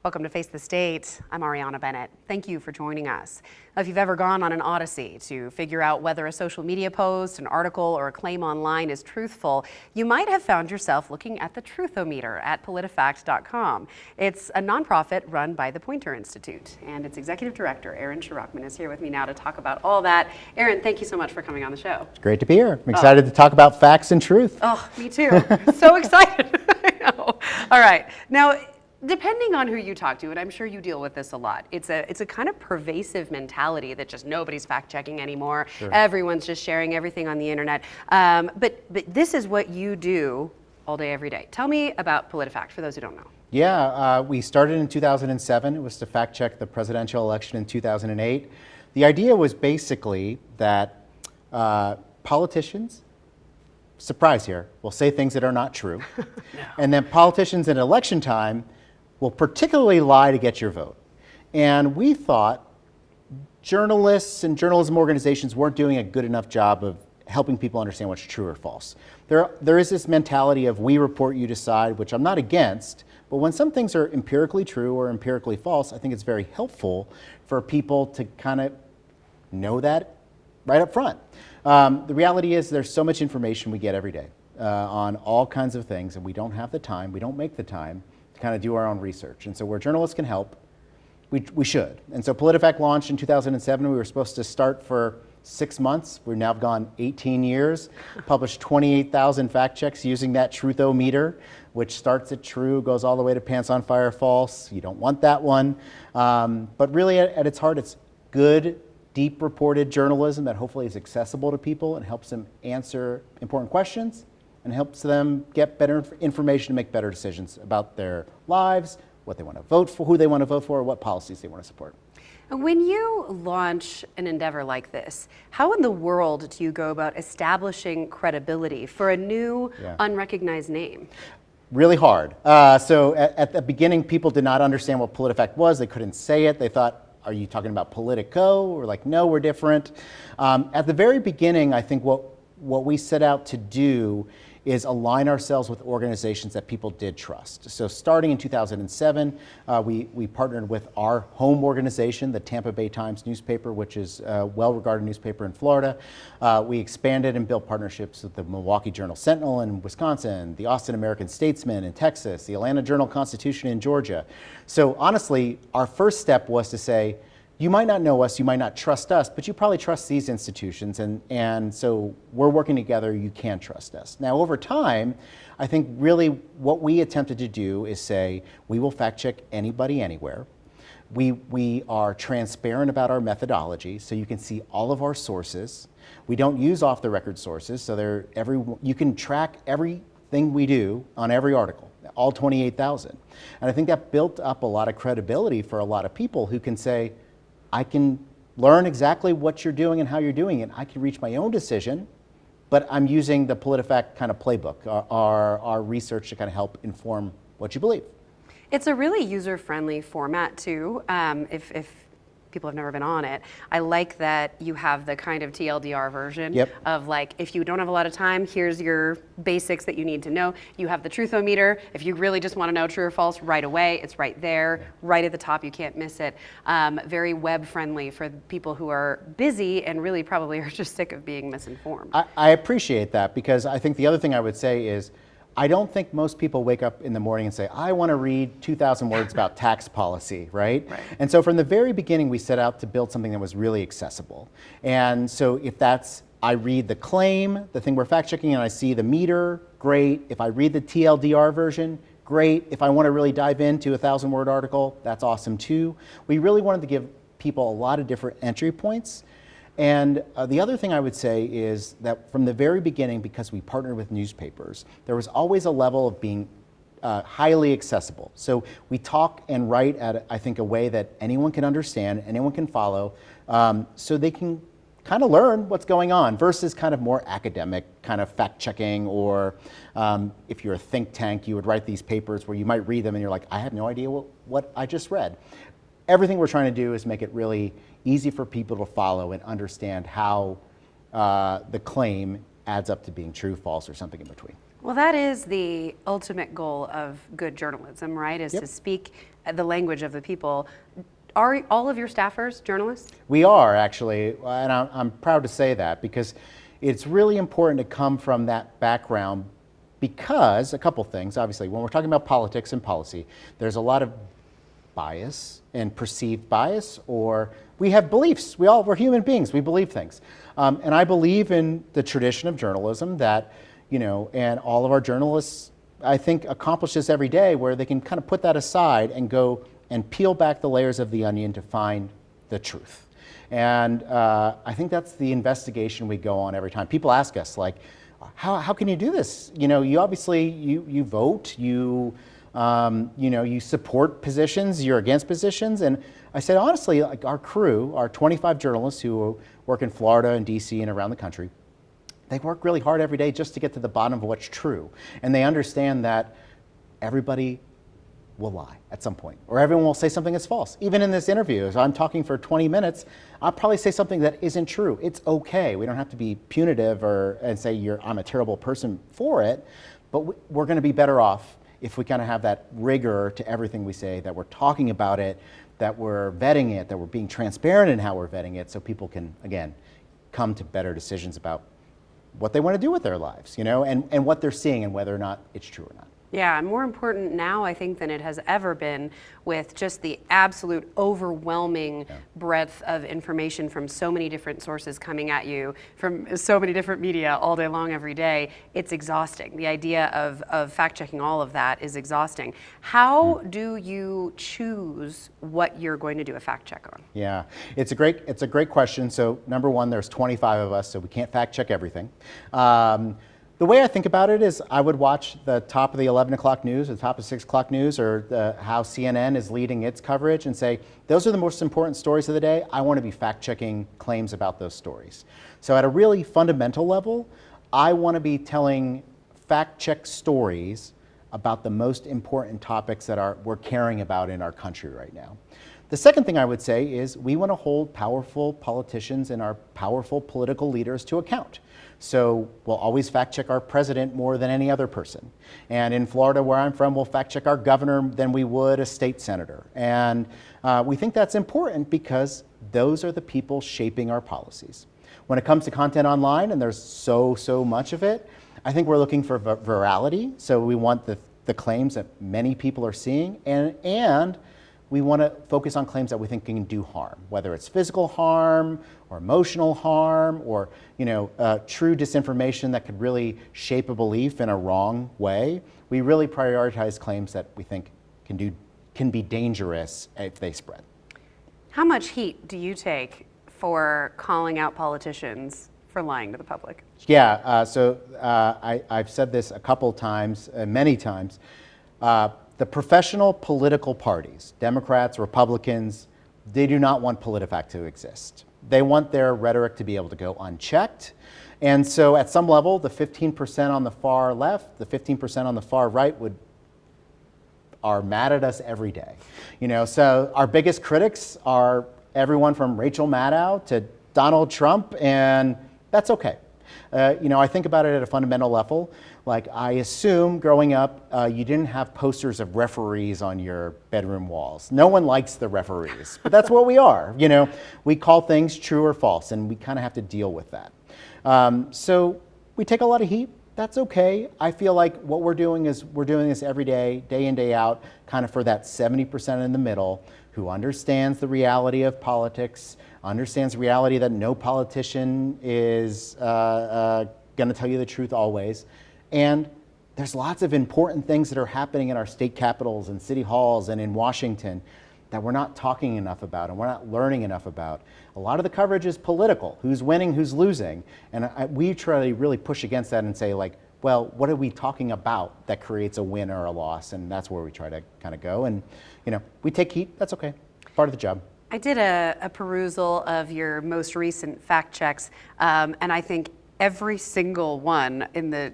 Welcome to Face the State. I'm Ariana Bennett. Thank you for joining us. Now, if you've ever gone on an odyssey to figure out whether a social media post, an article, or a claim online is truthful, you might have found yourself looking at the Truthometer at PolitiFact.com. It's a nonprofit run by the Poynter Institute, and its executive director, Sharockman, is here with me now to talk about all that. Aaron, thank you so much for coming on the show. It's great to be here. I'm excited to talk about facts and truth. Oh, me too. So excited. I know. All right. Now, depending on who you talk to, and I'm sure you deal with this a lot, it's a kind of pervasive mentality that just nobody's fact checking anymore. Sure. Everyone's just sharing everything on the internet. But this is what you do all day, every day. Tell me about PolitiFact for those who don't know. Yeah, we started in 2007. It was to fact check the presidential election in 2008. The idea was basically that politicians, surprise here, will say things that are not true. No. And then politicians in election time will particularly lie to get your vote. And we thought journalists and journalism organizations weren't doing a good enough job of helping people understand what's true or false. There is this mentality of we report, you decide, which I'm not against, but when some things are empirically true or empirically false, I think it's very helpful for people to kind of know that right up front. The reality is there's so much information we get every day on all kinds of things, and we don't have the time, we don't make the time to kind of do our own research. And so where journalists can help, we should. And so PolitiFact launched in 2007. We were supposed to start for 6 months. We've now gone 18 years, published 28,000 fact checks using that Truthometer, which starts at true, goes all the way to pants on fire false. You don't want that one. But really at its heart, it's good, deep reported journalism that hopefully is accessible to people and helps them answer important questions and helps them get better information to make better decisions about their lives, what they want to vote for, who they want to vote for, what policies they want to support. When you launch an endeavor like this, how in the world do you go about establishing credibility for a new, unrecognized name? Really hard. So at the beginning, people did not understand what PolitiFact was. They couldn't say it. They thought, are you talking about Politico? We're like, no, we're different. At the very beginning, I think what we set out to do is align ourselves with organizations that people did trust. So starting in 2007, we partnered with our home organization, the Tampa Bay Times newspaper, which is a well-regarded newspaper in Florida. We expanded and built partnerships with the Milwaukee Journal-Sentinel in Wisconsin, the Austin American-Statesman in Texas, the Atlanta Journal-Constitution in Georgia. So honestly, our first step was to say, you might not know us, you might not trust us, but you probably trust these institutions, and so we're working together, you can trust us. Now over time, I think really what we attempted to do is say, we will fact check anybody anywhere. We are transparent about our methodology, so you can see all of our sources. We don't use off-the-record sources, so you can track everything we do on every article, all 28,000. And I think that built up a lot of credibility for a lot of people who can say, I can learn exactly what you're doing and how you're doing it. I can reach my own decision, but I'm using the PolitiFact kind of playbook, our research to kind of help inform what you believe. It's a really user-friendly format too, if people have never been on it. I like that you have the kind of TLDR version of like, if you don't have a lot of time, here's your basics that you need to know. You have the Truthometer. If you really just want to know true or false right away, it's right there, right at the top. You can't miss it. Very web-friendly for people who are busy and really probably are just sick of being misinformed. I appreciate that, because I think the other thing I would say is, I don't think most people wake up in the morning and say, I want to read 2,000 words about tax policy, right? And so from the very beginning, we set out to build something that was really accessible. And so if that's, I read the claim, the thing we're fact checking, and I see the meter, great. If I read the TLDR version, great. If I want to really dive into a 1,000-word article, that's awesome too. We really wanted to give people a lot of different entry points. And the other thing I would say is that from the very beginning, because we partnered with newspapers, there was always a level of being highly accessible. So we talk and write at, I think, a way that anyone can understand, anyone can follow, so they can kind of learn what's going on versus kind of more academic kind of fact checking, or if you're a think tank, you would write these papers where you might read them and you're like, I had no idea what I just read. Everything we're trying to do is make it really easy for people to follow and understand how the claim adds up to being true, false, or something in between. Well, that is the ultimate goal of good journalism, right? Is to speak the language of the people. Are all of your staffers journalists? We are, actually, and I'm proud to say that, because it's really important to come from that background, because a couple things. Obviously, when we're talking about politics and policy, there's a lot of bias and perceived bias, or we have beliefs. We're human beings. We believe things. And I believe in the tradition of journalism that, and all of our journalists, I think, accomplish this every day, where they can kind of put that aside and go and peel back the layers of the onion to find the truth. And I think that's the investigation we go on every time. People ask us, like, how can you do this? You obviously, you vote, you support positions, you're against positions. And I said, honestly, like, our crew, our 25 journalists who work in Florida and DC and around the country, they work really hard every day just to get to the bottom of what's true. And they understand that everybody will lie at some point, or everyone will say something that's false. Even in this interview, as I'm talking for 20 minutes, I'll probably say something that isn't true. It's okay. We don't have to be punitive and say I'm a terrible person for it, but we're going to be better off if we kind of have that rigor to everything we say, that we're talking about it, that we're vetting it, that we're being transparent in how we're vetting it, so people can, again, come to better decisions about what they want to do with their lives, and what they're seeing and whether or not it's true or not. Yeah, and more important now, I think, than it has ever been, with just the absolute overwhelming breadth of information from so many different sources coming at you, from so many different media all day long, every day. It's exhausting. The idea of fact-checking all of that is exhausting. How do you choose what you're going to do a fact-check on? Yeah, it's a great question. So number one, there's 25 of us, so we can't fact-check everything. The way I think about it is I would watch the top of the 11 o'clock news, or the top of 6 o'clock news, or how CNN is leading its coverage, and say, those are the most important stories of the day. I want to be fact-checking claims about those stories. So at a really fundamental level, I want to be telling fact-check stories about the most important topics that we're caring about in our country right now. The second thing I would say is we want to hold powerful politicians and our powerful political leaders to account. So we'll always fact check our president more than any other person. And in Florida, where I'm from, we'll fact check our governor than we would a state senator. And we think that's important because those are the people shaping our policies. When it comes to content online, and there's so much of it, I think we're looking for virality. So we want the claims that many people are seeing, and we want to focus on claims that we think can do harm, whether it's physical harm or emotional harm, or true disinformation that could really shape a belief in a wrong way. We really prioritize claims that we think can be dangerous if they spread. How much heat do you take for calling out politicians for lying to the public? Yeah, I've said this a couple times, many times. The professional political parties, Democrats, Republicans, they do not want PolitiFact to exist. They want their rhetoric to be able to go unchecked. And so at some level, the 15% on the far left, the 15% on the far right are mad at us every day. So our biggest critics are everyone from Rachel Maddow to Donald Trump, and that's okay. I think about it at a fundamental level. Like, I assume growing up, you didn't have posters of referees on your bedroom walls. No one likes the referees, but that's what we are. We call things true or false, and we kind of have to deal with that. So we take a lot of heat. That's okay. I feel like what we're doing is we're doing this every day, day in, day out, kind of for that 70% in the middle who understands the reality of politics, understands the reality that no politician is going to tell you the truth always. And there's lots of important things that are happening in our state capitals and city halls and in Washington that we're not talking enough about and we're not learning enough about. A lot of the coverage is political, who's winning, who's losing. And we try to really push against that and say, like, well, what are we talking about that creates a win or a loss? And that's where we try to kind of go. And, we take heat, that's okay, part of the job. I did a perusal of your most recent fact checks, and I think every single one in the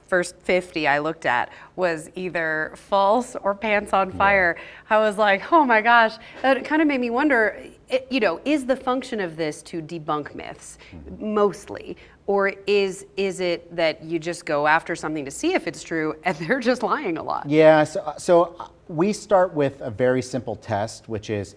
first 50 I looked at was either false or pants on fire. Yeah. I was like, oh my gosh, that kind of made me wonder, is the function of this to debunk myths, mostly, Or is it that you just go after something to see if it's true and they're just lying a lot? Yeah, so we start with a very simple test, which is,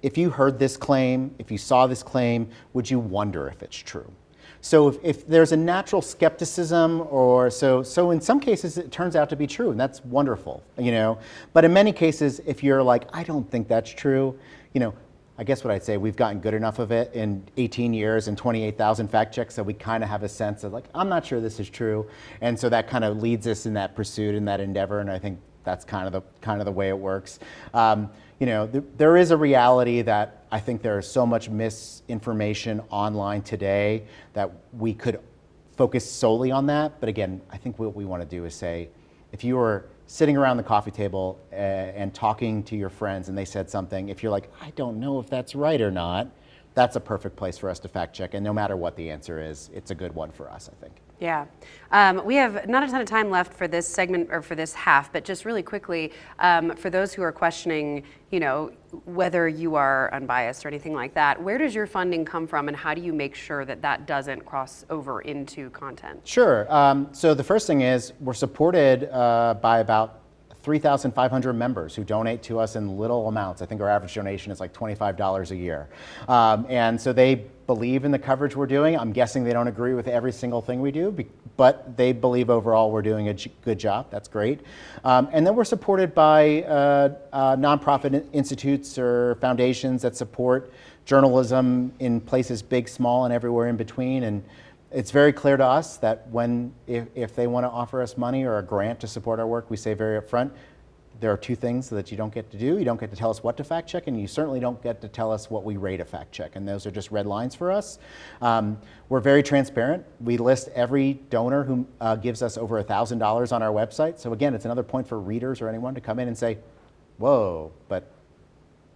if you heard this claim, if you saw this claim, would you wonder if it's true? So if there's a natural skepticism, or so in some cases it turns out to be true, and that's wonderful, you know. But in many cases, if you're like, I don't think that's true, you know, I guess what I'd say, we've gotten good enough of it in 18 years and 28,000 fact checks that we kind of have a sense of like, I'm not sure this is true, and so that kind of leads us in that pursuit and that endeavor, and I think that's kind of the way it works. You know, there is a reality that I think there is so much misinformation online today that we could focus solely on that. But again, I think what we want to do is say, if you were sitting around the coffee table and talking to your friends and they said something, if you're like, I don't know if that's right or not, that's a perfect place for us to fact check. And no matter what the answer is, it's a good one for us, I think. Yeah. We have not a ton of time left for this segment or for this half, but just really quickly, for those who are questioning, you know, whether you are unbiased or anything like that, where does your funding come from and how do you make sure that that doesn't cross over into content? Sure. So the first thing is we're supported by about 3,500 members who donate to us in little amounts. I think our average donation is like $25 a year. And so they believe in the coverage we're doing. I'm guessing they don't agree with every single thing we do, but they believe overall we're doing a good job. That's great. And then we're supported by nonprofit institutes or foundations that support journalism in places big, small, and everywhere in between. And it's very clear to us that if they want to offer us money or a grant to support our work, we say very upfront, there are two things that you don't get to do. You don't get to tell us what to fact check, and you certainly don't get to tell us what we rate a fact check, and those are just red lines for us. We're very transparent. We list every donor who gives us over $1,000 on our website. So again, it's another point for readers or anyone to come in and say, whoa, but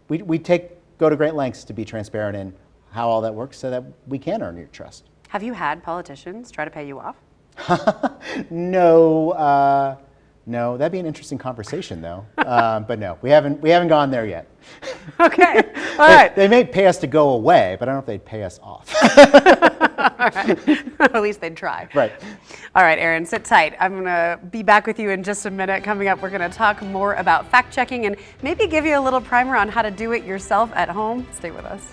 we go to great lengths to be transparent in how all that works so that we can earn your trust. Have you had politicians try to pay you off? No, no. That'd be an interesting conversation, though. But no, we haven't gone there yet. Okay, all right. They may pay us to go away, but I don't know if they'd pay us off. All right. At least they'd try. Right. All right, Aaron, sit tight. I'm going to be back with you in just a minute. Coming up, we're going to talk more about fact checking and maybe give you a little primer on how to do it yourself at home. Stay with us.